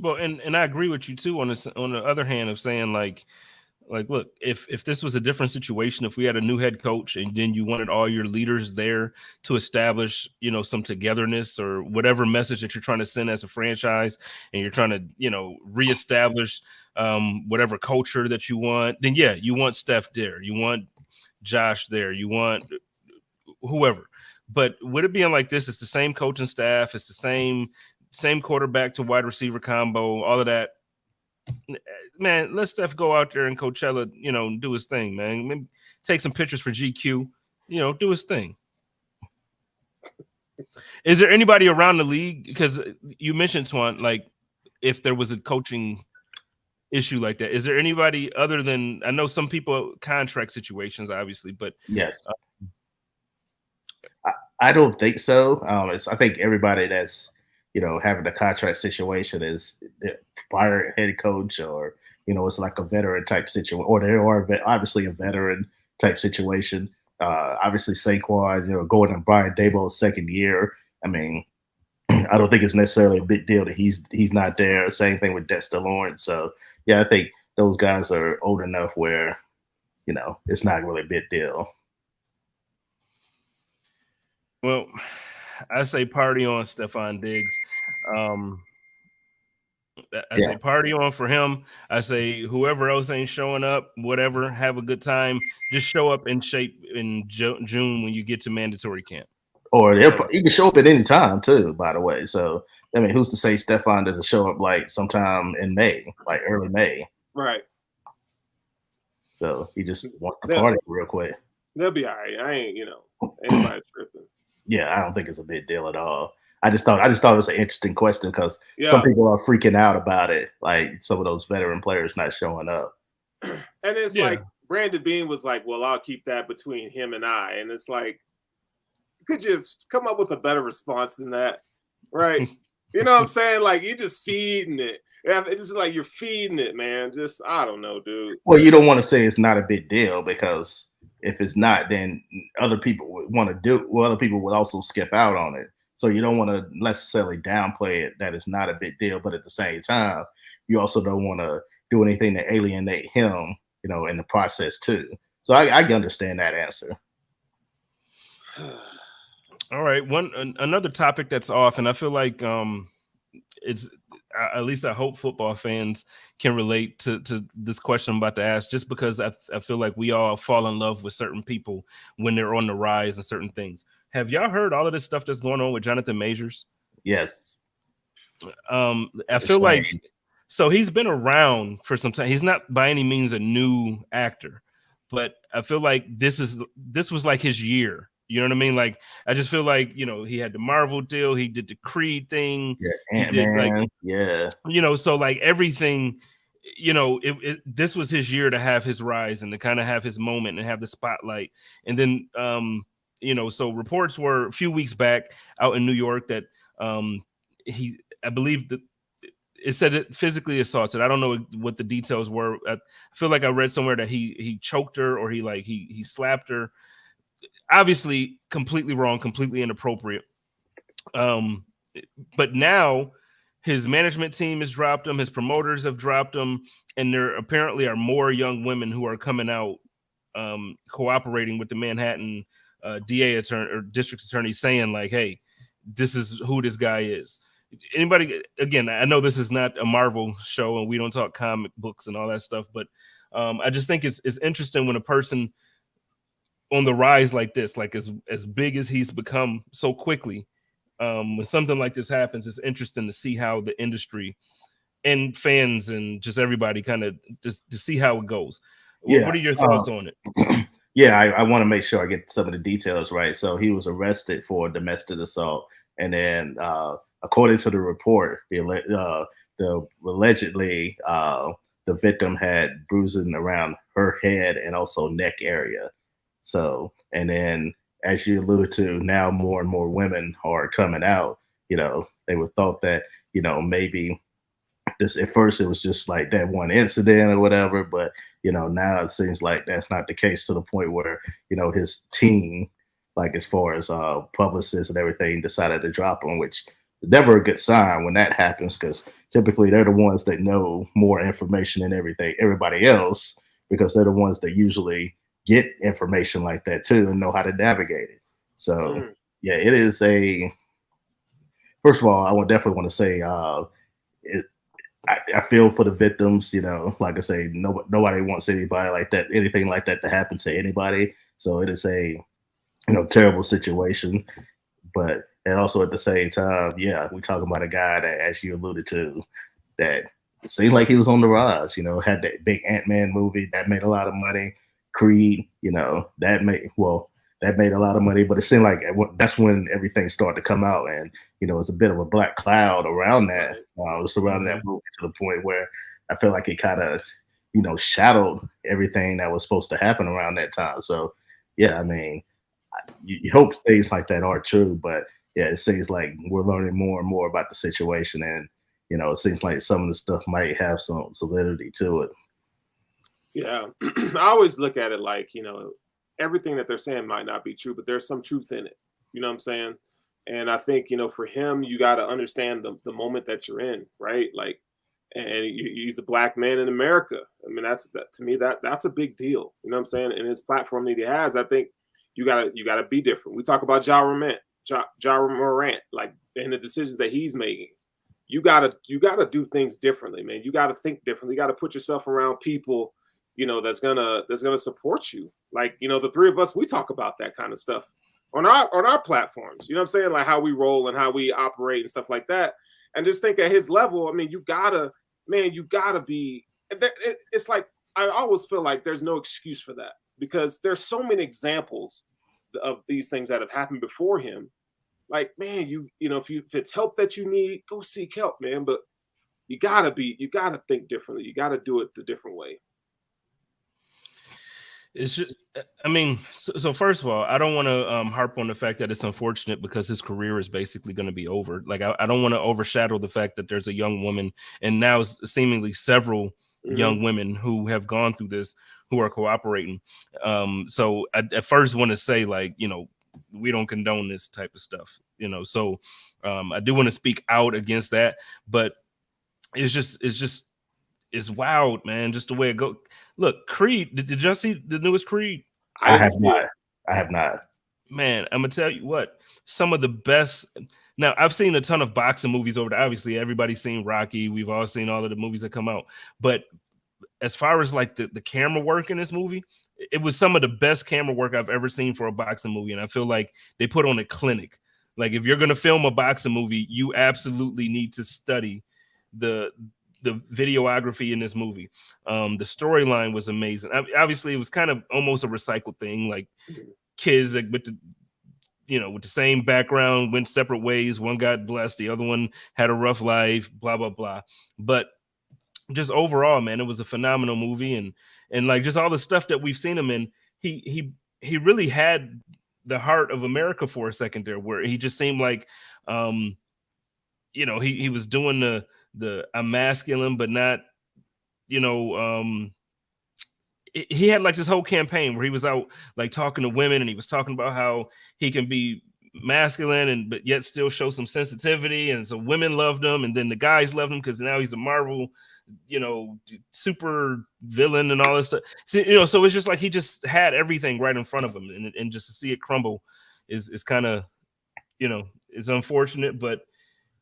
Well, and I agree with you too on the other hand of saying like look, if this was a different situation, if we had a new head coach and then you wanted all your leaders there to establish, some togetherness or whatever message that you're trying to send as a franchise, and you're trying to, reestablish whatever culture that you want, then yeah, you want Steph there, you want Josh there, you want whoever. But with it being like this, it's the same coaching staff, it's the same quarterback to wide receiver combo, all of that. Man, let Steph go out there and Coachella, do his thing, man. Maybe take some pictures for GQ, do his thing. Is there anybody around the league? Because you mentioned, Twan, like if there was a coaching issue like that, is there anybody other than, I know some people contract situations, obviously, but yes, I don't think so. I think everybody that's having a contract situation is prior head coach, or it's like a veteran type situation, or they are obviously a veteran type situation. Obviously Saquon, going on Brian Daboll's second year. I mean, I don't think it's necessarily a big deal that he's not there. Same thing with Dexter Lawrence. So yeah, I think those guys are old enough where it's not really a big deal. Well, I say party on Stephon Diggs. I say party on for him. I say whoever else ain't showing up, whatever, have a good time. Just show up in shape in June when you get to mandatory camp. Or he can show up at any time too, by the way. So, I mean, who's to say Stephon doesn't show up like sometime in May, like early May? Right. So he just wants to party real quick. They'll be all right. I ain't, anybody tripping. Yeah, I don't think it's a big deal at all. I just thought it was an interesting question because some people are freaking out about it, like some of those veteran players not showing up. And it's like Brandon Beane was like, "Well, I'll keep that between him and I," and it's like, could you come up with a better response than that, right? You know what I'm saying? Like you're just feeding it. It's like you're feeding it, man. Just I don't know, dude. Well, you don't want to say it's not a big deal because if it's not, then other people would want to do. Well, other people would also skip out on it. So you don't want to necessarily downplay it that it's not a big deal, but at the same time, you also don't want to do anything to alienate him, in the process too. So I understand that answer. All right, another topic that's off, and I feel like it's at least I hope football fans can relate to this question I'm about to ask, just because I feel like we all fall in love with certain people when they're on the rise and certain things. Have y'all heard all of this stuff that's going on with Jonathan Majors? Yes. I feel like so he's been around for some time. He's not by any means a new actor, but I feel like this was like his year. You know what I mean? Like I just feel like he had the Marvel deal, he did the Creed thing, so like everything. This was his year to have his rise and to kind of have his moment and have the spotlight, and then so reports were a few weeks back out in New York that I believe that it said it physically assaulted. I don't know what the details were. I feel like I read somewhere that he choked her or he slapped her. Obviously, completely wrong, completely inappropriate. But now his management team has dropped him, his promoters have dropped him, and there apparently are more young women who are coming out cooperating with the Manhattan DA attorney or district attorney saying like, hey, this is who this guy is. Anybody, again, I know this is not a Marvel show and we don't talk comic books and all that stuff, but I just think it's interesting when a person on the rise like this, like as big as he's become so quickly, when something like this happens, it's interesting to see how the industry and fans and just everybody kind of just to see how it goes. What are your thoughts on it? Yeah, I want to make sure I get some of the details right. So he was arrested for domestic assault, and then according to the report, allegedly the victim had bruising around her head and also neck area. So, and then as you alluded to, now more and more women are coming out. They were thought that maybe this at first it was just like that one incident or whatever, but now it seems like that's not the case to the point where his team, like as far as publicists and everything, decided to drop him, which is never a good sign when that happens, because typically they're the ones that know more information than everybody else, because they're the ones that usually get information like that too and know how to navigate it. So yeah, it is first of all, I would definitely want to say I feel for the victims. Like I say, nobody wants anything like that to happen to anybody. So it is terrible situation. But and also at the same time, yeah, we talking about a guy that, as you alluded to, that seemed like he was on the rise. Had that big Ant-Man movie that made a lot of money. Creed, that made a lot of money. But it seemed like that's when everything started to come out, and it's a bit of a black cloud around that. Surrounding that movie to the point where I feel like it kind of, shadowed everything that was supposed to happen around that time. So, yeah, I mean, you hope things like that are true, but yeah, it seems like we're learning more and more about the situation, and it seems like some of the stuff might have some validity to it. Yeah, I always look at it like everything that they're saying might not be true, but there's some truth in it. You know what I'm saying? And I think for him, you got to understand the moment that you're in, right? Like, and he's a black man in America. I mean, to me that's a big deal. You know what I'm saying? And his platform that he has, I think you gotta be different. We talk about Ja Morant, like, and the decisions that he's making. You gotta do things differently, man. You gotta think differently. You gotta put yourself around people, that's gonna support you. Like, the three of us, we talk about that kind of stuff on our platforms. You know what I'm saying? Like how we roll and how we operate and stuff like that. And just think at his level, I mean, you gotta be. It's like I always feel like there's no excuse for that because there's so many examples of these things that have happened before him. Like, man, if it's help that you need, go seek help, man. But you gotta think differently. You gotta do it the different way. It's just, I mean, so first of all, I don't want to harp on the fact that it's unfortunate because his career is basically going to be over. Like, I don't want to overshadow the fact that there's a young woman, and now seemingly several young women who have gone through this, who are cooperating. So I at first want to say, like, we don't condone this type of stuff, So I do want to speak out against that, but it's wild, man. Just the way it goes. Look, Creed. Did y'all see the newest Creed? I have not. I have not. Man, I'm gonna tell you what. Some of the best. Now, I've seen a ton of boxing movies over there. Obviously, everybody's seen Rocky. We've all seen all of the movies that come out. But as far as like the camera work in this movie, it was some of the best camera work I've ever seen for a boxing movie. And I feel like they put on a clinic. Like, if you're gonna film a boxing movie, you absolutely need to study the videography in this movie. The storyline was amazing. Obviously, it was kind of almost a recycled thing, like kids like with the same background went separate ways. One got blessed, the other one had a rough life, blah blah blah. But just overall, man, it was a phenomenal movie, and like just all the stuff that we've seen him in, he really had the heart of America for a second there, where he just seemed like he was doing the I'm masculine, but not, he had like this whole campaign where he was out like talking to women, and he was talking about how he can be masculine but yet still show some sensitivity, and so women loved him, and then the guys loved him because now he's a Marvel, super villain and all this stuff. So it's just like he just had everything right in front of him, and just to see it crumble is kind of, it's unfortunate, but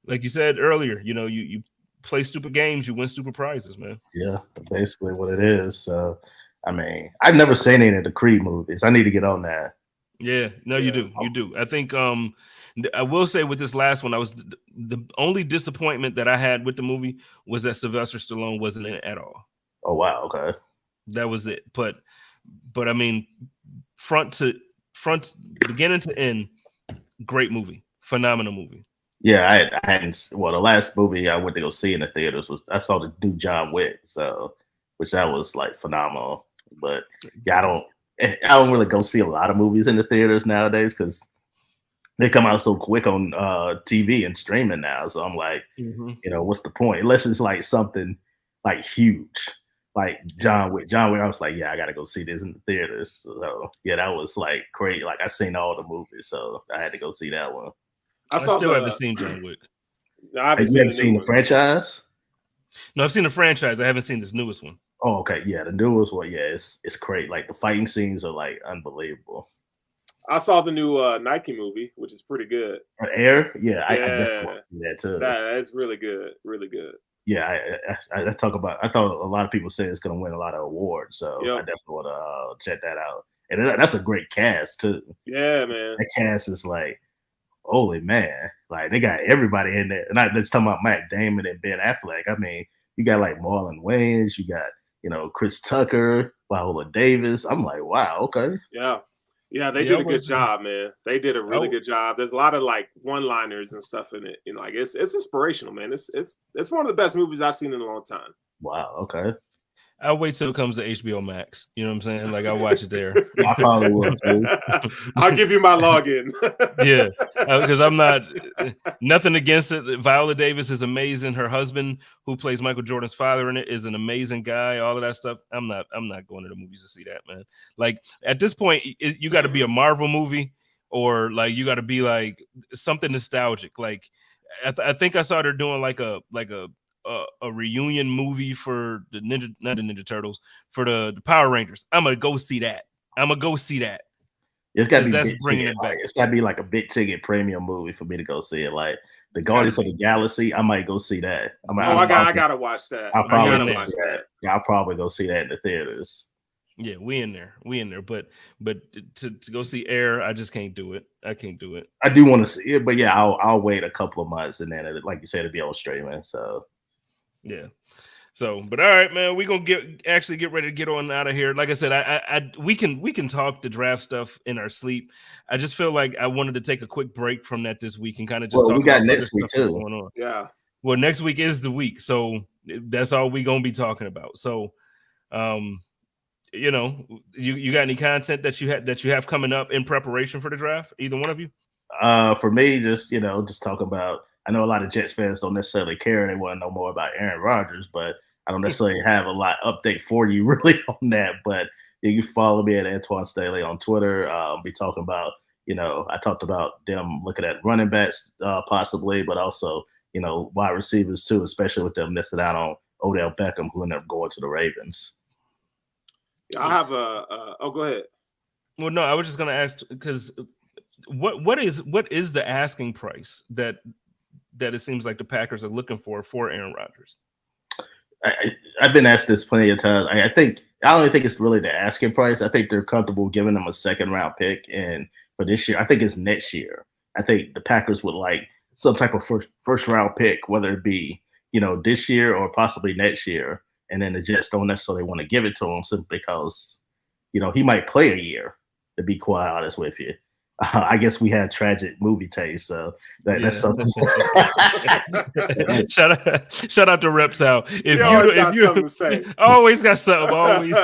like you said earlier, you play stupid games, you win stupid prizes, man. Yeah, basically what it is. So, I mean, I've never seen any of the Creed movies. I need to get on that. Yeah, no, you do. You do. I think I will say with this last one, the only disappointment that I had with the movie was that Sylvester Stallone wasn't in it at all. Oh, wow. Okay. That was it. But I mean, front, beginning to end, great movie. Phenomenal movie. Yeah, I hadn't. Well, the last movie I went to go see in the theaters I saw the new John Wick, which that was like phenomenal. But yeah, I don't really go see a lot of movies in the theaters nowadays because they come out so quick on TV and streaming now. So I'm like, what's the point? Unless it's like something like huge, like John Wick. I was like, yeah, I got to go see this in the theaters. So yeah, that was like great. Like I seen all the movies, so I had to go see that one. I still haven't seen John Wick. No, I haven't seen the franchise? No, I've seen the franchise. I haven't seen this newest one. Oh, okay. Yeah, the newest one. Yeah, it's great. Like the fighting scenes are like unbelievable. I saw the new Nike movie, which is pretty good. Air? Yeah, I definitely want to see that too. That's really good. Really good. Yeah, I thought a lot of people say it's going to win a lot of awards, so I definitely want to check that out. And that's a great cast too. Yeah, man. That cast is like, holy man, like they got everybody in there. And I just talking about Matt Damon and Ben Affleck. I mean, you got like Marlon Wayans, you got Chris Tucker, Viola Davis. I'm like, wow, okay. Yeah. Yeah, they did a good job, man. They did a really good job. There's a lot of like one-liners and stuff in it. Like it's inspirational, man. It's one of the best movies I've seen in a long time. Wow, okay. I'll wait till it comes to HBO Max. You know what I'm saying? Like I'll watch it there. I probably will too. I'll give you my login. Yeah, because I'm not nothing against it. Viola Davis is amazing. Her husband, who plays Michael Jordan's father in it, is an amazing guy. All of that stuff. I'm not going to the movies to see that, man. Like at this point, you got to be a Marvel movie, or like you got to be like something nostalgic. Like I think I saw they're doing like a reunion movie for the not the Ninja Turtles, for the Power Rangers. I'm gonna go see that. It's got to be that's big bringing ticket. it back. Like, it's got to be like a big ticket premium movie for me to go see it. Like the Guardians of the Galaxy, I might go see that. I gotta watch that. I'll probably watch that. Yeah, I'll probably go see that in the theaters. Yeah, we in there. But to go see Air, I just can't do it. I can't do it. I do want to see it, but yeah, I'll wait a couple of months and then, like you said, it'll be on streaming. So yeah. So, but all right, man, we're gonna get ready to get on out of here. Like I said, we can talk the draft stuff in our sleep. I just feel like I wanted to take a quick break from that this week and kind of just talk we got about next week too. Going on. Yeah. Well, next week is the week, so that's all we're gonna be talking about. So, you got any content that you have coming up in preparation for the draft? Either one of you? For me, just talk about. I know a lot of Jets fans don't necessarily care; they want to know more about Aaron Rodgers, but I don't necessarily have a lot update for you really on that. But you can follow me at Antoine Staley on Twitter. Be talking about, I talked about them looking at running backs possibly, but also wide receivers too, especially with them missing out on Odell Beckham, who ended up going to the Ravens. I have go ahead. Well, no, I was just going to ask, because what is the asking price that it seems like the Packers are looking for Aaron Rodgers? I've been asked this plenty of times. I don't even think it's really the asking price. I think they're comfortable giving them a second round pick, and for this year, I think it's next year. I think the Packers would like some type of first round pick, whether it be this year or possibly next year. And then the Jets don't necessarily want to give it to him simply because, he might play a year, to be quite honest with you. I guess we had tragic movie taste, so that's something. Shout out to Reps out. If you something to say. Always got something. Always.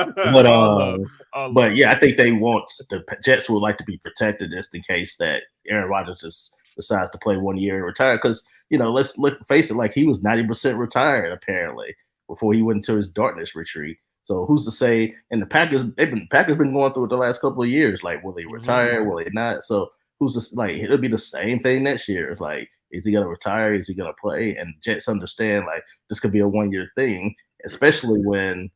But yeah, I think the Jets would like to be protected just in case that Aaron Rodgers just decides to play 1 year and retire. Because let's face it, like he was 90% retired apparently before he went into his darkness retreat. So who's to say? And the Packers been going through it the last couple of years. Like, will he retire? Will he not? So who's to, like, it'll be the same thing next year. It's like, is he gonna retire? Is he gonna play? And Jets understand like this could be a 1 year thing, especially when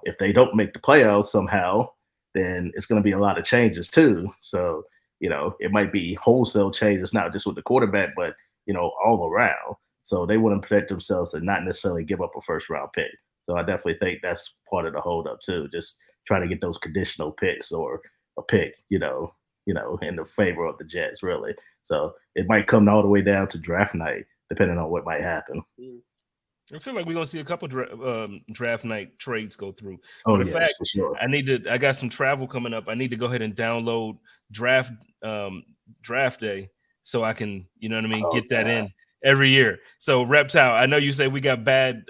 if they don't make the playoffs somehow, then it's gonna be a lot of changes too. So it might be wholesale changes, not just with the quarterback, but all around. So they want to protect themselves and not necessarily give up a first round pick. So I definitely think that's part of the holdup too. Just trying to get those conditional picks or a pick, in the favor of the Jets, really. So it might come all the way down to draft night, depending on what might happen. I feel like we're gonna see a couple draft night trades go through. Oh, but in fact, for sure. I got some travel coming up. I need to go ahead and download draft day so I can, get that in every year. So Reptile, I know you say we got bad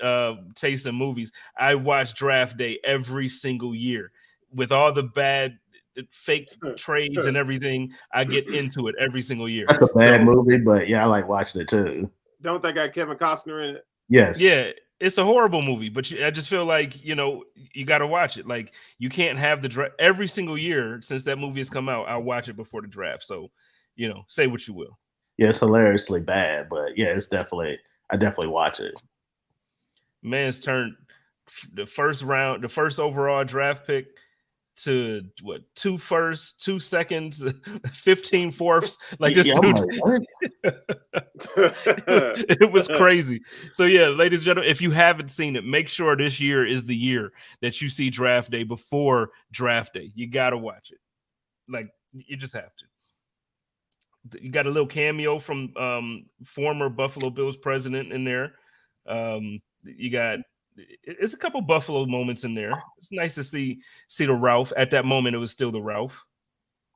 taste in movies. I watch draft day every single year with all the bad fake trades and everything. I get into it every single year. That's a bad movie, but yeah, I like watching it too. Don't they got Kevin Costner in it? Yes. Yeah, it's a horrible movie, but I just feel like, you got to watch it. Like, you can't have the draft every single year since that movie has come out. I'll watch it before the draft. So, say what you will. Yeah, it's hilariously bad, but yeah, I definitely watch it. Man's turned the first overall draft pick to 2 firsts, 2 seconds, 15 fourths. Like this dude. It was crazy. So yeah, ladies and gentlemen, if you haven't seen it, make sure this year is the year that you see draft day before draft day. You got to watch it. Like, you just have to. You got a little cameo from former Buffalo Bills president in there. You got it's a couple Buffalo moments in there. It's nice to see the Ralph. At that moment, it was still the Ralph.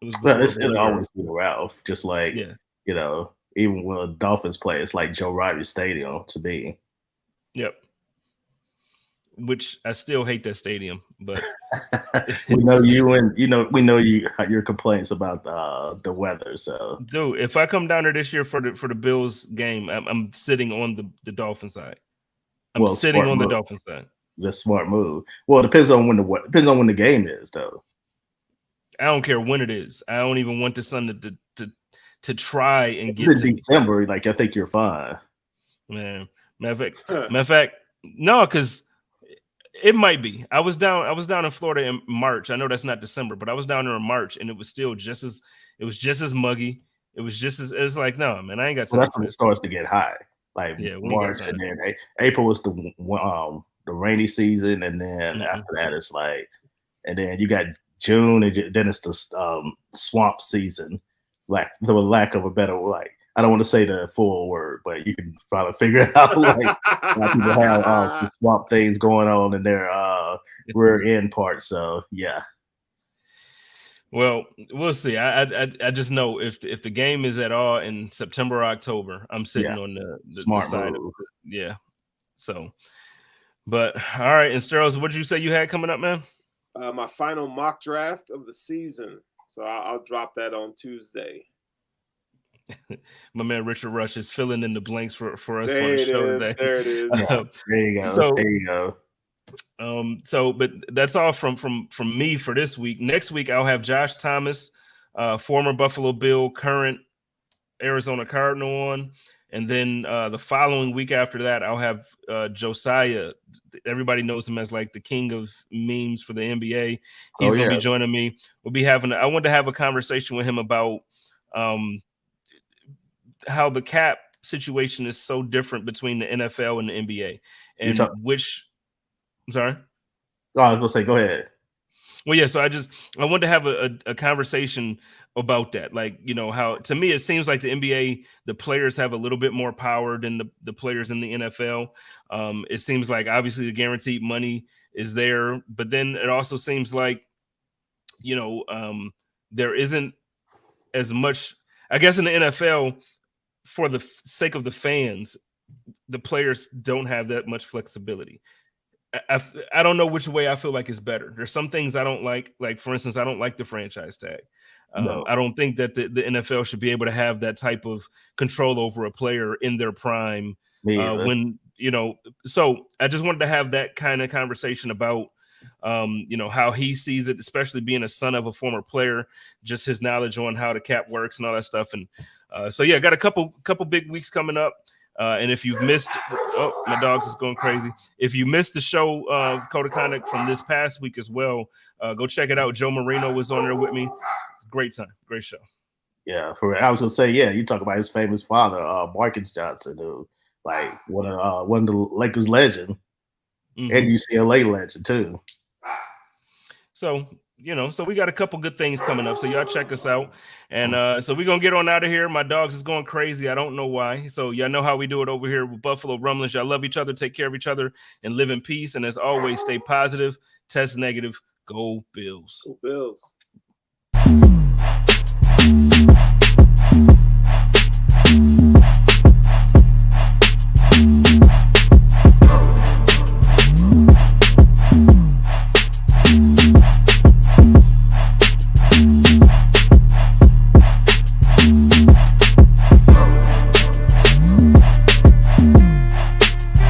It was it'll always be the Ralph. Just like, yeah. You know, even when Dolphins play, it's like Joe Riley Stadium to me. Yep. Which I still hate that stadium, but we know your complaints about the weather. So, dude, if I come down there this year for the Bills game, I'm sitting on the Dolphin side. I'm sitting on the Dolphin side. That's a smart move. Well, it depends on when the game is, though. I don't care when it is. I don't even want the sun to try and get to December. Me. Like, I think you're fine, man. Matter of fact, no, because it might be. I was down in Florida in March. I know that's not December, but I was down there in March, and it was still just as muggy. It was like, no, man, I ain't got time. Well, that's when it starts to get high. Like, yeah, March, and then April was the rainy season, and then after that it's like, and then you got June, and then it's the swamp season. Like, the lack of a better, like, I don't want to say the full word, but you can probably figure it out. Like, people have the swamp things going on in their rear end part. So yeah. Well, we'll see. I just know if the game is at all in September or October, I'm sitting on the smart side move. of it. Yeah. So, but all right, and Steros, what did you say you had coming up, man? My final mock draft of the season. So I'll drop that on Tuesday. My man Richard Rush is filling in the blanks for us there on the show today. There it is. There you go. So, there you go. But that's all from me for this week. Next week I'll have Josh Thomas, former Buffalo Bill, current Arizona Cardinal on, and then the following week after that I'll have Josiah. Everybody knows him as like the king of memes for the NBA. He's gonna be joining me. I wanted to have a conversation with him about how the cap situation is so different between the NFL and the NBA, and I'm sorry. Oh, I was gonna say, go ahead. Well, yeah. So I wanted to have a conversation about that. Like, you know, how to me it seems like the NBA, the players have a little bit more power than the players in the NFL. It seems like obviously the guaranteed money is there, but then it also seems like, you know, there isn't as much. I guess in the NFL, for the sake of the fans, the players don't have that much flexibility. I don't know which way I feel like is better. There's some things I don't like. Like, for instance, I don't like the franchise tag. No. I don't think that the NFL should be able to have that type of control over a player in their prime. When, you know, so I just wanted to have that kind of conversation about, you know, how he sees it, especially being a son of a former player, just his knowledge on how the cap works and all that stuff. And so, yeah, got a couple big weeks coming up. And if you've missed, my dog's is going crazy. If you missed the show, Code of Conduct from this past week as well, go check it out. Joe Marino was on there with me. It's a great time, great show. Yeah, I was gonna say, yeah, you talk about his famous father, Marcus Johnson, who like one of the Lakers legend, and UCLA legend too. So, you know, so we got a couple good things coming up. So y'all check us out. And so we're going to get on out of here. My dogs is going crazy. I don't know why. So y'all know how we do it over here with Buffalo Rumblings. Y'all love each other, take care of each other, and live in peace. And as always, stay positive, test negative, go Bills. Go Bills.